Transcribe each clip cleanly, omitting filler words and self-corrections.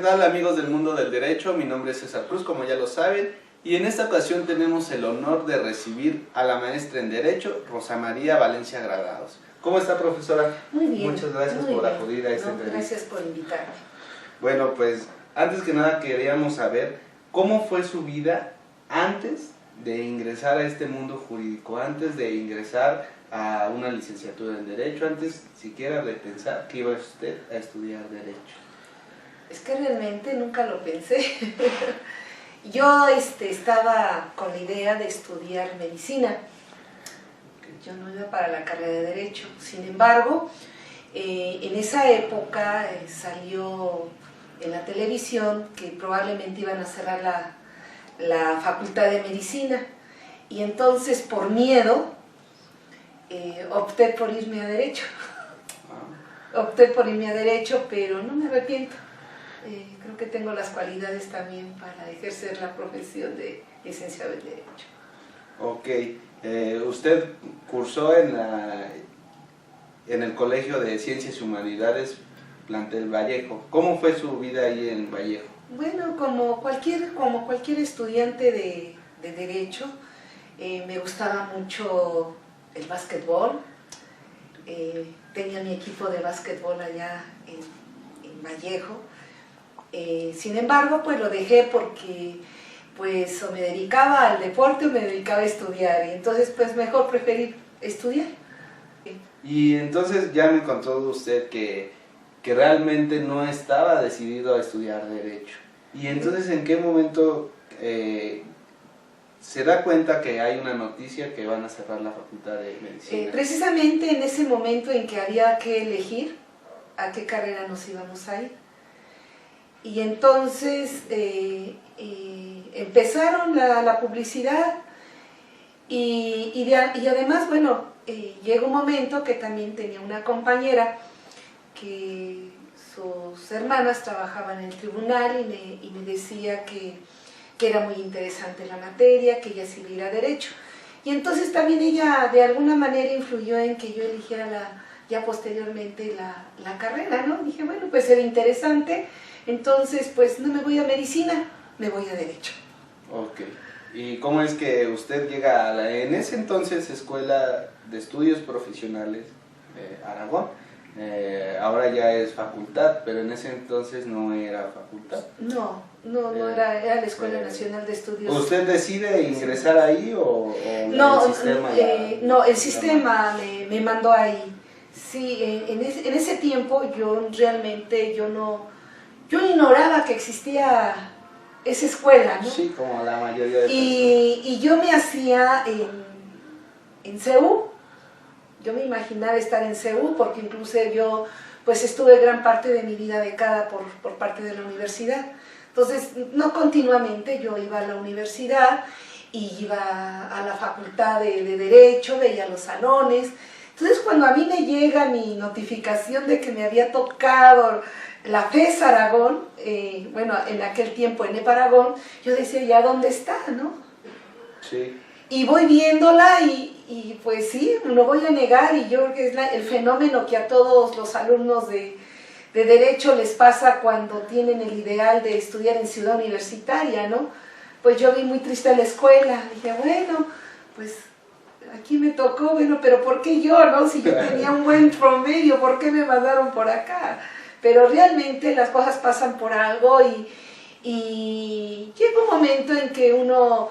tal, amigos del mundo del derecho? Mi nombre es César Cruz, como ya lo saben, y en esta ocasión tenemos el honor de recibir a la maestra en Derecho, Rosa María Valencia Granados. ¿Cómo está, profesora? Muy bien. Muchas gracias por acudir a esta entrevista. Gracias por invitarme. Bueno, pues antes que nada queríamos saber cómo fue su vida antes de ingresar a este mundo jurídico, antes de ingresar a una licenciatura en Derecho, antes siquiera de pensar que iba usted a estudiar Derecho. Es que realmente nunca lo pensé. Yo estaba con la idea de estudiar medicina. Yo no iba para la carrera de Derecho. Sin embargo, en esa época salió en la televisión que probablemente iban a cerrar la Facultad de Medicina. Y entonces, por miedo, opté por irme a Derecho. Opté por irme a Derecho, pero no me arrepiento. Creo que tengo las cualidades también para ejercer la profesión de licenciado en Derecho. Ok, usted cursó en el Colegio de Ciencias y Humanidades, plantel Vallejo. ¿Cómo fue su vida ahí en Vallejo? Bueno, como cualquier estudiante de Derecho, me gustaba mucho el básquetbol. Tenía mi equipo de básquetbol allá en Vallejo. Sin embargo, pues lo dejé porque pues o me dedicaba al deporte o me dedicaba a estudiar, y entonces pues mejor preferí estudiar. Y entonces ya me contó usted que realmente no estaba decidido a estudiar Derecho. Y entonces, ¿en qué momento se da cuenta que hay una noticia que van a cerrar la Facultad de Medicina? Precisamente en ese momento en que había que elegir a qué carrera nos íbamos a ir. Y entonces empezaron la publicidad y además, bueno, llegó un momento que también tenía una compañera que sus hermanas trabajaban en el tribunal y me decía que era muy interesante la materia, que ella sí iba a ir a Derecho. Y entonces también ella de alguna manera influyó en que yo eligiera ya posteriormente la carrera, ¿no? Dije, bueno, pues era interesante. Entonces, pues no me voy a Medicina, me voy a Derecho. Ok. ¿Y cómo es que usted llega a en ese entonces, Escuela de Estudios Profesionales Aragón? Ahora ya es facultad, pero en ese entonces no era facultad. No era la Escuela Nacional de Estudios. ¿Usted decide ingresar ahí o no, el sistema? No, el sistema me mandó ahí. Sí, en ese tiempo yo ignoraba que existía esa escuela, ¿no? Sí, como la mayoría de personas. Y yo me hacía en CEU, yo me imaginaba estar en CEU porque incluso yo pues estuve gran parte de mi vida becada por parte de la universidad. Entonces, no continuamente, yo iba a la universidad y iba a la facultad de Derecho, veía los salones. Entonces, cuando a mí me llega mi notificación de que me había tocado la FES Aragón, bueno, en aquel tiempo en EPA Aragón, yo decía, ¿ya dónde está, no? Sí. Y voy viéndola y pues sí, no voy a negar, y yo creo que es el fenómeno que a todos los alumnos de Derecho les pasa cuando tienen el ideal de estudiar en Ciudad Universitaria, ¿no? Pues yo vi muy triste la escuela, dije, bueno, pues aquí me tocó, bueno, pero ¿por qué yo, no? Si yo tenía un buen promedio, ¿por qué me mandaron por acá? Pero realmente las cosas pasan por algo y llega un momento en que uno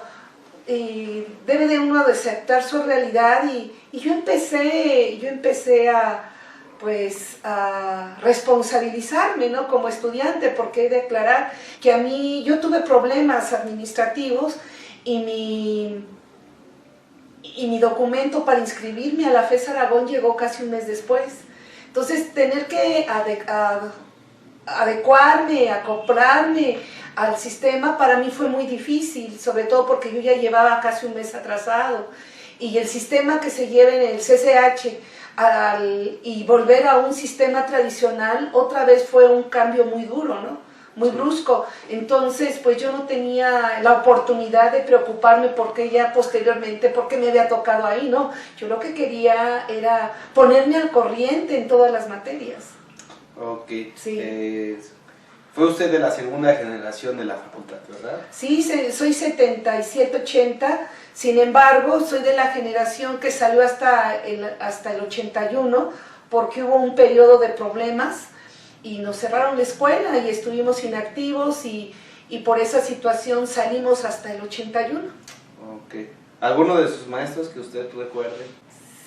debe de uno aceptar su realidad y yo empecé a responsabilizarme, ¿no? Como estudiante, porque he de aclarar que yo tuve problemas administrativos y mi documento para inscribirme a la FES Aragón llegó casi un mes después. Entonces, tener que adecuarme, acoplarme al sistema para mí fue muy difícil, sobre todo porque yo ya llevaba casi un mes atrasado. Y el sistema que se lleva en el CCH y volver a un sistema tradicional, otra vez fue un cambio muy duro, ¿no? Muy brusco. Entonces, pues yo no tenía la oportunidad de preocuparme porque ya posteriormente, porque me había tocado ahí, ¿no? Yo lo que quería era ponerme al corriente en todas las materias. Ok. Sí. Fue usted de la segunda generación de la facultad, ¿verdad? Sí, soy 77-80, sin embargo, soy de la generación que salió hasta el 81, porque hubo un periodo de problemas y nos cerraron la escuela y estuvimos inactivos y por esa situación salimos hasta el 81. Ok. ¿Alguno de sus maestros que usted recuerde?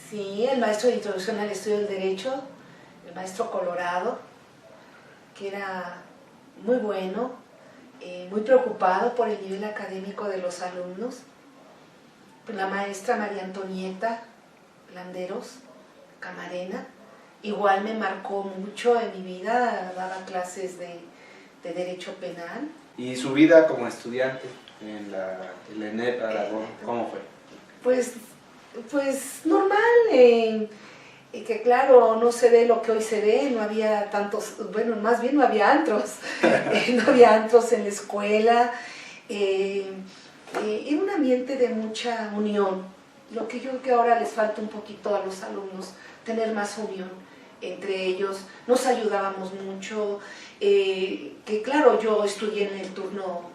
Sí, el maestro de Introducción al Estudio del Derecho, el maestro Colorado, que era muy bueno, muy preocupado por el nivel académico de los alumnos. La maestra María Antonieta Landeros Camarena, igual me marcó mucho en mi vida, daba clases de Derecho Penal. ¿Y su vida como estudiante en la ENEP Aragón, cómo fue? Pues normal, que claro, no se ve lo que hoy se ve, no había tantos, bueno, más bien no había antros, no había antros en la escuela, era un ambiente de mucha unión, lo que yo creo que ahora les falta un poquito a los alumnos, tener más unión entre ellos, nos ayudábamos mucho, que claro, yo estudié en el turno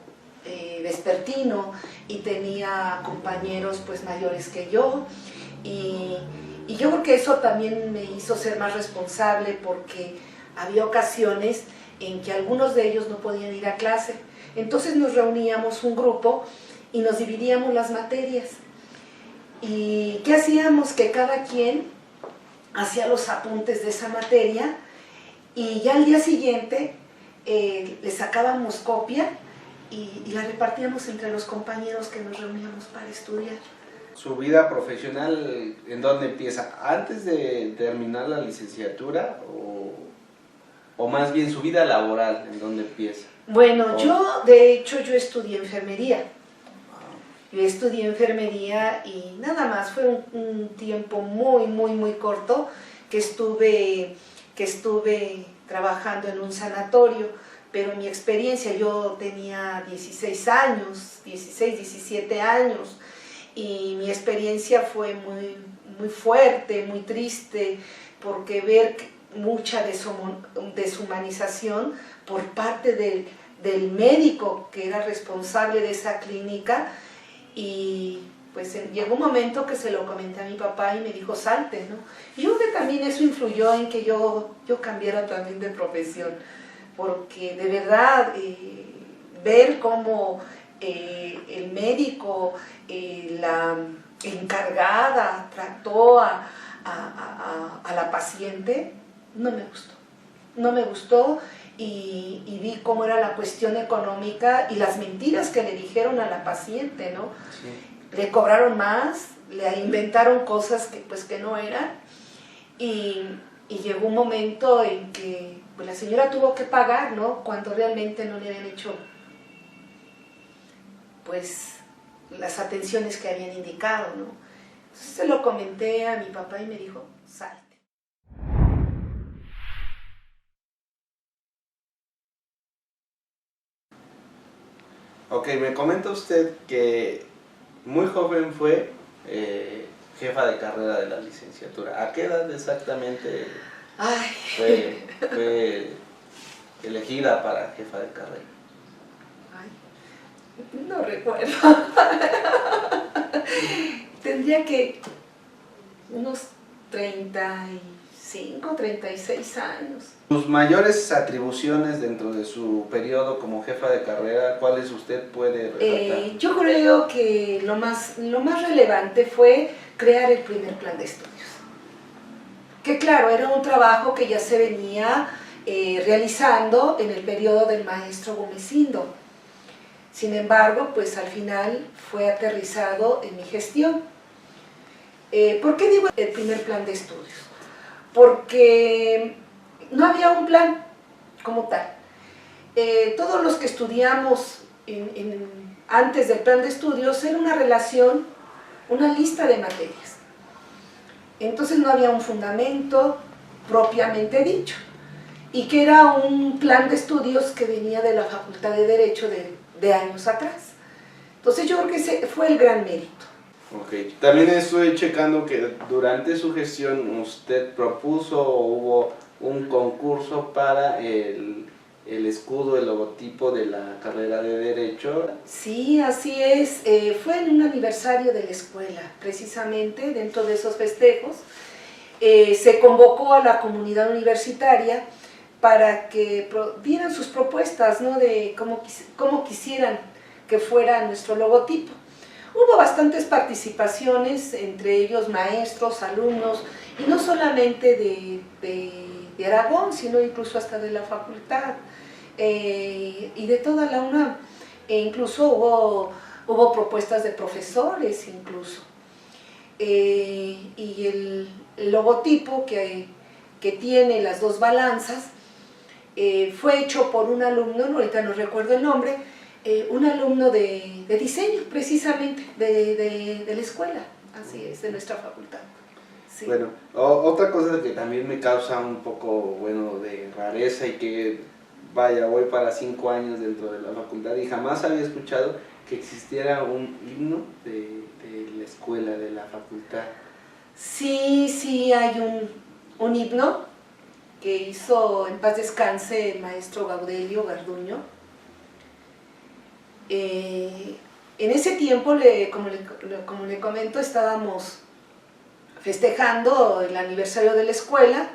vespertino y tenía compañeros pues mayores que yo y yo creo que eso también me hizo ser más responsable porque había ocasiones en que algunos de ellos no podían ir a clase, entonces nos reuníamos un grupo y nos dividíamos las materias y ¿qué hacíamos? Que cada quien hacía los apuntes de esa materia y ya al día siguiente le sacábamos copia y la repartíamos entre los compañeros que nos reuníamos para estudiar. ¿Su vida profesional en dónde empieza? ¿Antes de terminar la licenciatura o más bien su vida laboral en dónde empieza? Bueno, yo de hecho yo estudié enfermería. Yo estudié enfermería y nada más, fue un tiempo muy corto que estuve trabajando en un sanatorio, pero mi experiencia, yo tenía 16 años, 16, 17 años, y mi experiencia fue muy fuerte, muy triste, porque ver mucha deshumanización por parte del médico que era responsable de esa clínica, y pues llegó un momento que se lo comenté a mi papá y me dijo, salte, ¿no? Y yo creo que también eso influyó en que yo cambiara también de profesión, porque de verdad ver cómo el médico, la encargada trató a la paciente, no me gustó y vi cómo era la cuestión económica y las mentiras que le dijeron a la paciente, ¿no? Sí. Le cobraron más, le inventaron cosas que no eran y llegó un momento en que pues, la señora tuvo que pagar, ¿no? Cuando realmente no le habían hecho pues las atenciones que habían indicado, ¿no? Entonces se lo comenté a mi papá y me dijo, salte. Ok, me comenta usted que muy joven fue jefa de carrera de la licenciatura. ¿A qué edad exactamente fue elegida para jefa de carrera? Ay, no recuerdo. Tendría que unos 35, 36 años. Sus mayores atribuciones dentro de su periodo como jefa de carrera, ¿cuáles usted puede resaltar? Yo creo que lo más relevante fue crear el primer plan de estudios. Que claro, era un trabajo que ya se venía realizando en el periodo del maestro Gomesindo. Sin embargo, pues al final fue aterrizado en mi gestión. ¿Por qué digo el primer plan de estudios? Porque no había un plan como tal. Todos los que estudiamos antes del plan de estudios era una relación, una lista de materias. Entonces no había un fundamento propiamente dicho y que era un plan de estudios que venía de la Facultad de Derecho de años atrás. Entonces yo creo que ese fue el gran mérito. Ok, también estoy checando que durante su gestión usted propuso o hubo un concurso para el el escudo, el logotipo de la carrera de Derecho. Sí, así es. Fue en un aniversario de la escuela, precisamente, dentro de esos festejos. Se convocó a la comunidad universitaria para que dieran sus propuestas, ¿no?, de cómo quisieran que fuera nuestro logotipo. Hubo bastantes participaciones, entre ellos maestros, alumnos, y no solamente de Aragón, sino incluso hasta de la facultad y de toda la UNAM. E incluso hubo propuestas de profesores incluso. Y el logotipo que tiene las dos balanzas fue hecho por un alumno, ahorita no recuerdo el nombre, un alumno de diseño, precisamente, de la escuela, así es, de nuestra facultad. Sí. Bueno, otra cosa que también me causa un poco, bueno, de rareza y que, vaya, voy para 5 años dentro de la facultad y jamás había escuchado que existiera un himno de la escuela, de la facultad. Sí, hay un himno que hizo, en paz descanse, el maestro Gaudelio Garduño. En ese tiempo, como le comento, estábamos festejando el aniversario de la escuela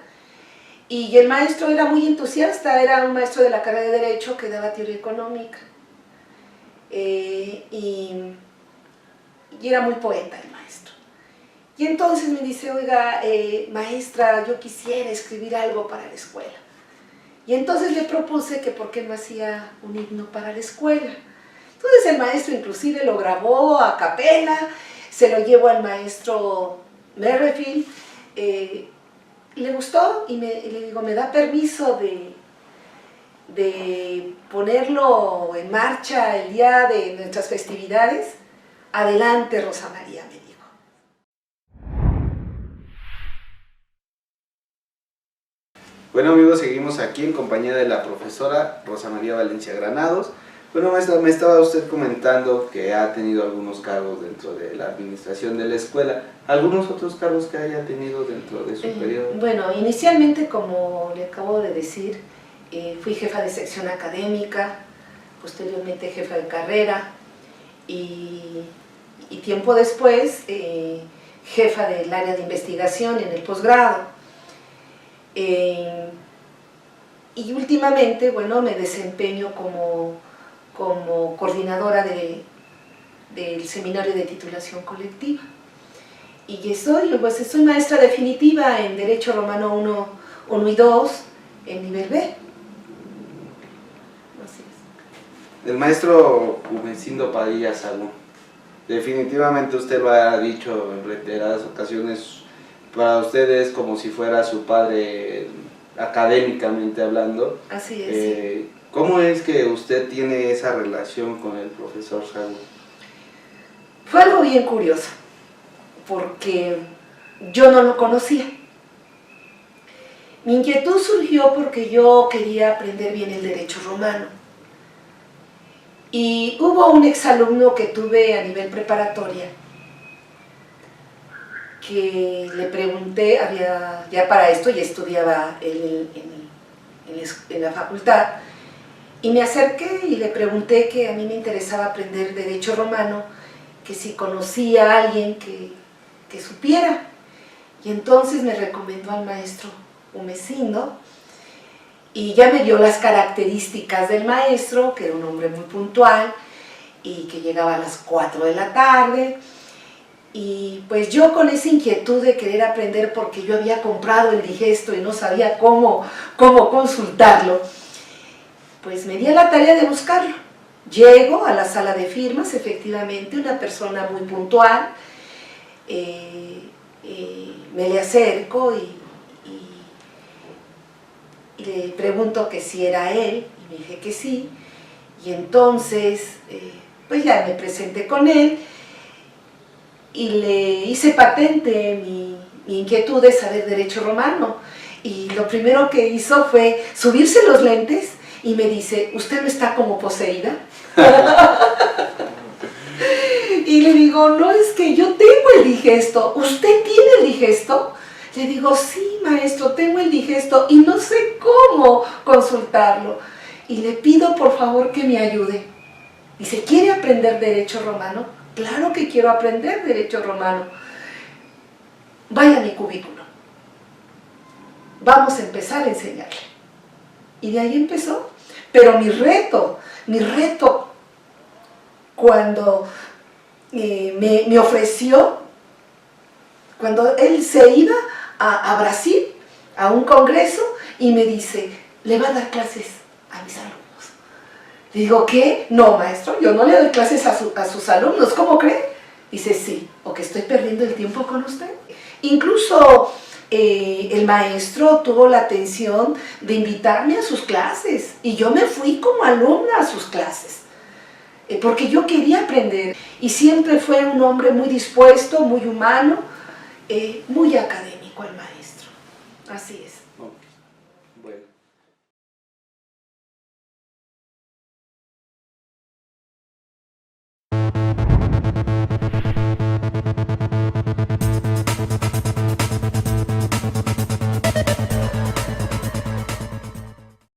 y el maestro era muy entusiasta, era un maestro de la carrera de Derecho que daba teoría económica y era muy poeta el maestro. Y entonces me dice, oiga, maestra, yo quisiera escribir algo para la escuela. Y entonces le propuse que por qué no hacía un himno para la escuela. Entonces el maestro inclusive lo grabó a capela, se lo llevó al maestro Merrifield, le gustó y le digo, ¿me da permiso de ponerlo en marcha el día de nuestras festividades? Adelante, Rosa María, me dijo. Bueno, amigos, seguimos aquí en compañía de la profesora Rosa María Valencia Granados. Bueno, maestra, me estaba usted comentando que ha tenido algunos cargos dentro de la administración de la escuela. ¿Algunos otros cargos que haya tenido dentro de su periodo? Bueno, inicialmente, como le acabo de decir, fui jefa de sección académica, posteriormente jefa de carrera y tiempo después jefa del área de investigación en el posgrado. Y últimamente, bueno, me desempeño como coordinadora del seminario de titulación colectiva. Y soy maestra definitiva en Derecho Romano 1 y 2 en nivel B. Así es. El maestro Humecindo Padilla Sagún, definitivamente usted lo ha dicho en reiteradas ocasiones, para usted es como si fuera su padre académicamente hablando. Así es. ¿Cómo es que usted tiene esa relación con el profesor Sagún? Fue algo bien curioso, porque yo no lo conocía. Mi inquietud surgió porque yo quería aprender bien el derecho romano. Y hubo un exalumno que tuve a nivel preparatoria, que le pregunté, ya para esto ya estudiaba en la facultad, y me acerqué y le pregunté que a mí me interesaba aprender derecho romano, que si conocía a alguien que supiera. Y entonces me recomendó al maestro Humecindo, y ya me dio las características del maestro, que era un hombre muy puntual, y que llegaba a las 4 de la tarde, y pues yo con esa inquietud de querer aprender, porque yo había comprado el digesto y no sabía cómo consultarlo, pues me di a la tarea de buscarlo. Llego a la sala de firmas, efectivamente, una persona muy puntual, me le acerco y le pregunto que si era él, y me dije que sí, y entonces pues ya me presenté con él y le hice patente mi inquietud de saber derecho romano, y lo primero que hizo fue subirse los lentes y me dice, ¿usted no está como poseída? Y le digo, no, es que yo tengo el digesto. ¿Usted tiene el digesto? Le digo, sí, maestro, tengo el digesto y no sé cómo consultarlo. y le pido por favor que me ayude. Dice, ¿quiere aprender derecho romano? Claro que quiero aprender derecho romano. Vaya a mi cubículo. Vamos a empezar a enseñarle. Y de ahí empezó. Pero mi reto, cuando me ofreció, cuando él se iba a Brasil, a un congreso, y me dice, le va a dar clases a mis alumnos. Le digo, ¿qué? No, maestro, yo no le doy clases a sus alumnos, ¿cómo cree? Dice, sí, o que estoy perdiendo el tiempo con usted. Incluso el maestro tuvo la atención de invitarme a sus clases, y yo me fui como alumna a sus clases, porque yo quería aprender, y siempre fue un hombre muy dispuesto, muy humano, muy académico el maestro, así es.